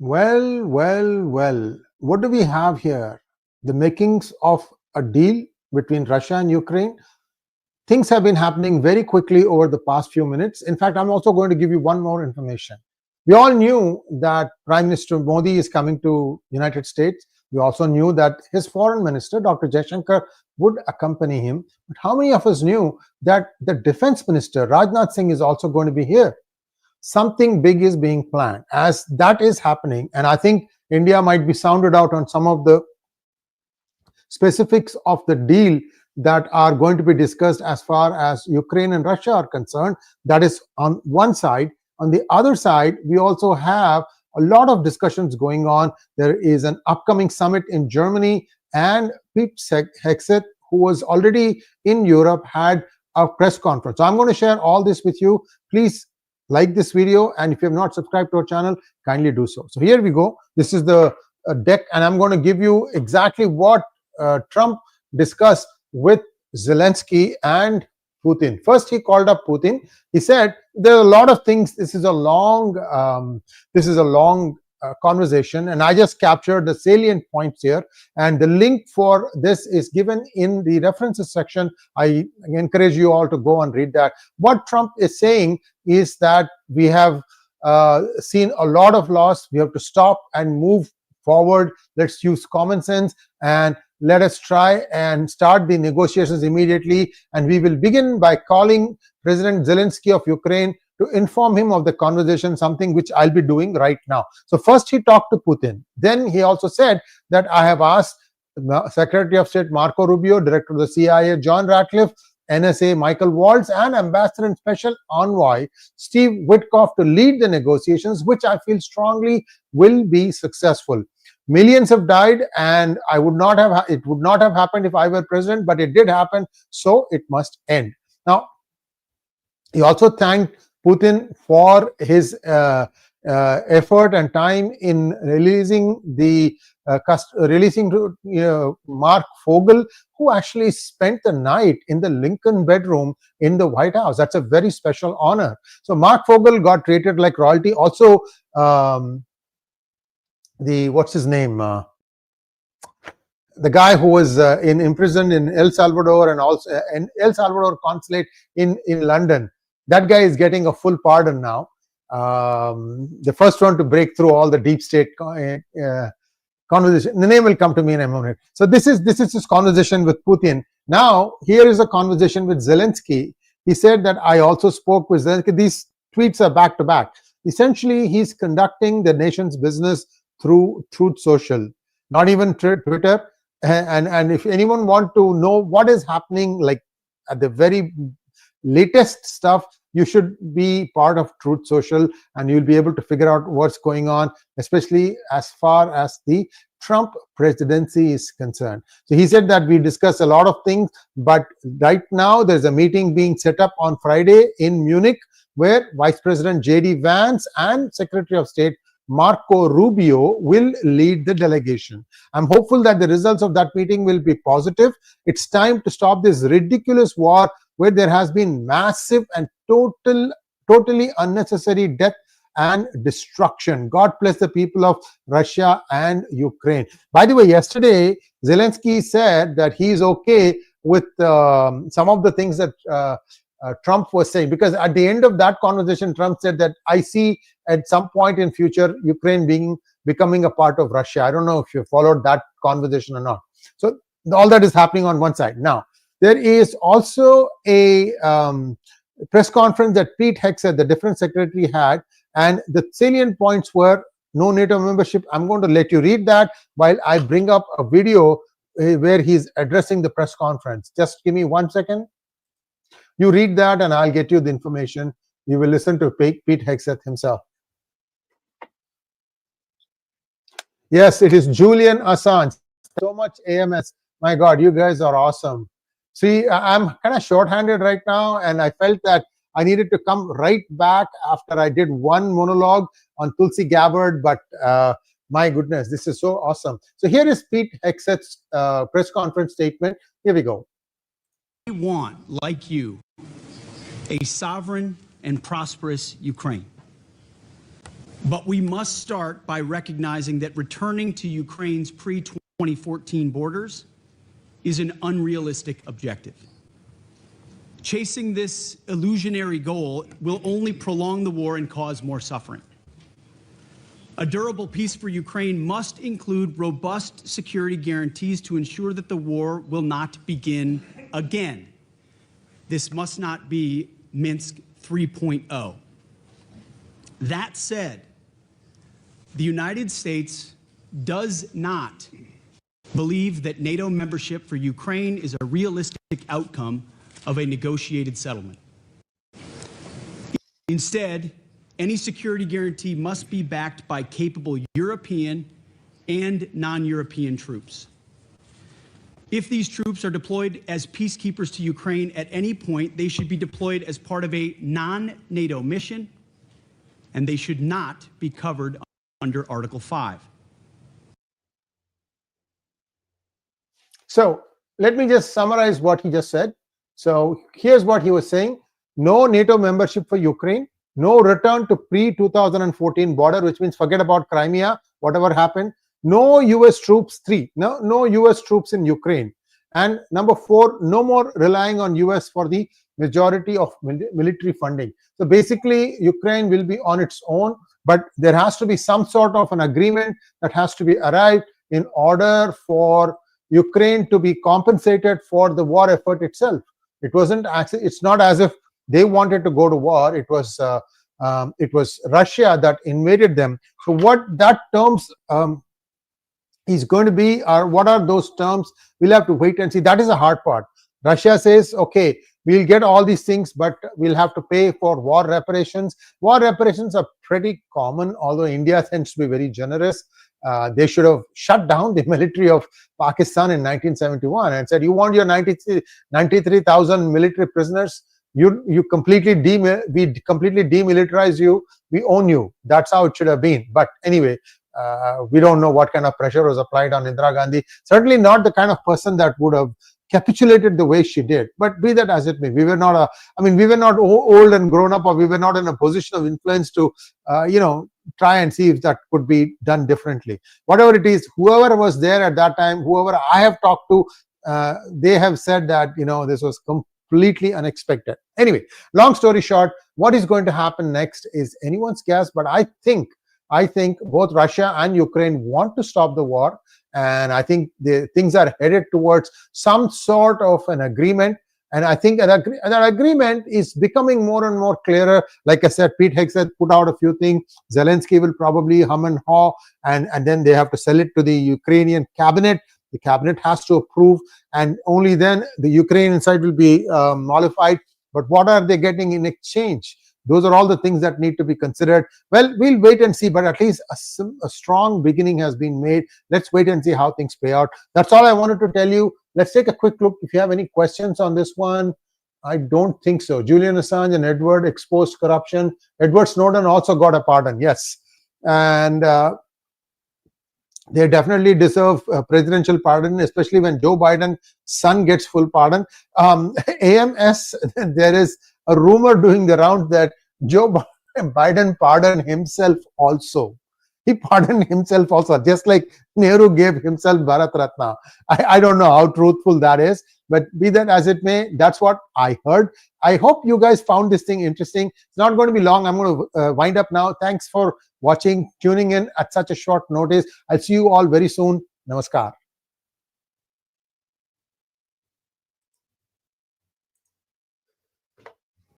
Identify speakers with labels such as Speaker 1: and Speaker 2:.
Speaker 1: Well, well, well. What do we have here? The makings of a deal between Russia and Ukraine. Things have been happening very quickly over the past few minutes. In fact, I'm also going to give you one more information. We all knew that Prime Minister Modi is coming to United States. We also knew that his foreign minister, Dr. Jaishankar, would accompany him. But how many of us knew that the defense minister, Rajnath Singh, is also going to be here? Something big is being planned. As that is happening, and I think India might be sounded out on some of the specifics of the deal that are going to be discussed as far as Ukraine and Russia are concerned. That is on one side. On the other side, we also have a lot of discussions going on. There is an upcoming summit in Germany, and 𝗏𝗍𝗄 𝗥𝗏𝗍, who was already in Europe, had a press conference. So I'm going to share all this with you. Please like this video, and if you have not subscribed to our channel, kindly do so. So here we go. This is the deck, and I'm going to give you exactly what Trump discussed with Zelensky and Putin. First, he called up Putin. He said there are a lot of things. This is a long conversation, and I just captured the salient points here. And the link for this is given in the references section. I encourage you all to go and read that. What Trump is saying is that we have seen a lot of loss. We have to stop and move forward. Let's use common sense and let us try and start the negotiations immediately. And we will begin by calling President Zelensky of Ukraine to inform him of the conversation, something which I'll be doing right now. So first he talked to Putin. Then he also said that I have asked Secretary of State Marco Rubio, Director of the CIA John Ratcliffe, NSA Michael Waltz, and Ambassador and Special Envoy Steve Witkoff to lead the negotiations, which I feel strongly will be successful. Millions have died, and it would not have happened if I were president, but it did happen, so it must end. Now, he also thanked Putin for his effort and time in releasing Mark Fogel, who actually spent the night in the Lincoln bedroom in the White House. That's a very special honor. So Mark Fogel got treated like royalty. Also, what's his name? The guy who was imprisoned in El Salvador, and also in El Salvador consulate in London. That guy is getting a full pardon now. The first one to break through all the deep state conversation. The name will come to me in a moment. So this is his conversation with Putin. Now here is a conversation with Zelensky. He said that I also spoke with Zelensky. These tweets are back to back. Essentially, he's conducting the nation's business through Truth Social, not even Twitter. And if anyone want to know what is happening, like at the very latest stuff, you should be part of Truth Social, and you'll be able to figure out what's going on, especially as far as the Trump presidency is concerned. So he said that we discussed a lot of things, but right now there's a meeting being set up on Friday in Munich, where Vice President J.D. Vance and Secretary of State Marco Rubio will lead the delegation. I'm hopeful that the results of that meeting will be positive. It's time to stop this ridiculous war where there has been massive and totally unnecessary death and destruction. God bless the people of Russia and Ukraine. By the way, yesterday, Zelensky said that he's okay with some of the things that Trump was saying, because at the end of that conversation, Trump said that I see at some point in future Ukraine becoming a part of Russia. I don't know if you followed that conversation or not. So all that is happening on one side. Now, there is also a press conference that 𝗏𝗍𝗄 𝗥𝗏𝗍, the defense secretary, had, and the salient points were no NATO membership. I'm going to let you read that while I bring up a video where he's addressing the press conference. Just give me 1 second. You read that and I'll get you the information. You will listen to 𝗏𝗍𝗄 𝗥𝗏𝗍 himself. Yes, it is Julian Assange. So much AMS. My God, you guys are awesome. See, I'm kind of short-handed right now, and I felt that I needed to come right back after I did one monologue on 𝗠𝚢𝗏 𝗍𝗏𝗏, but my goodness, this is so awesome. So here is 𝗏𝗏𝗥𝗏𝗏's press conference statement. Here we go.
Speaker 2: We want, like you, a sovereign and prosperous Ukraine. But we must start by recognizing that returning to Ukraine's pre-2014 borders is an unrealistic objective. Chasing this illusionary goal will only prolong the war and cause more suffering. A durable peace for Ukraine must include robust security guarantees to ensure that the war will not begin again. This must not be Minsk 3.0. That said, the United States does not believe that NATO membership for Ukraine is a realistic outcome of a negotiated settlement. Instead, any security guarantee must be backed by capable European and non-European troops. If these troops are deployed as peacekeepers to Ukraine at any point, they should be deployed as part of a non-NATO mission, and they should not be covered under Article 5.
Speaker 1: So let me just summarize what he just said. So here's what he was saying. No NATO membership for Ukraine, no return to pre-2014 border, which means forget about Crimea, whatever happened. No US troops, no US troops in Ukraine. And number 4, no more relying on US for the majority of military funding. So basically, Ukraine will be on its own, but there has to be some sort of an agreement that has to be arrived in order for Ukraine to be compensated for the war effort itself. It's not as if they wanted to go to war. It was Russia that invaded them. So what that terms is going to be, or what are those terms, we'll have to wait and see. That is the hard part. Russia says, okay, we'll get all these things, but we'll have to pay for war reparations. War reparations are pretty common, although India tends to be very generous. They should have shut down the military of Pakistan in 1971 and said, you want your 93,000 military prisoners? We completely demilitarize you. We own you. That's how it should have been. But anyway, we don't know what kind of pressure was applied on Indira Gandhi. Certainly not the kind of person that would have capitulated the way she did. But be that as it may, we were not old and grown up, or we were not in a position of influence to try and see if that could be done differently. Whatever it is, whoever was there at that time, whoever I have talked to, they have said that this was completely unexpected. Anyway, long story short, what is going to happen next is anyone's guess, but I think both Russia and Ukraine want to stop the war, and I think things are headed towards some sort of an agreement. And I think that agreement is becoming more and more clearer. Like I said, Pete Hegseth put out a few things. Zelensky will probably hum and haw, and then they have to sell it to the Ukrainian cabinet. The cabinet has to approve, and only then the Ukrainian side will be mollified. But what are they getting in exchange? Those are all the things that need to be considered. Well, we'll wait and see, but at least a strong beginning has been made. Let's wait and see how things play out. That's all I wanted to tell you. Let's take a quick look. If you have any questions on this one, I don't think so. Julian Assange and Edward exposed corruption. Edward Snowden also got a pardon, yes. And they definitely deserve a presidential pardon, especially when Joe Biden's son gets full pardon. AMS, there is a rumor doing the round that Joe Biden pardoned himself also. He pardoned himself also, just like Nehru gave himself Bharat Ratna. I don't know how truthful that is, but be that as it may, that's what I heard. I hope you guys found this thing interesting. It's not going to be long. I'm going to wind up now. Thanks for watching, tuning in at such a short notice. I'll see you all very soon. Namaskar.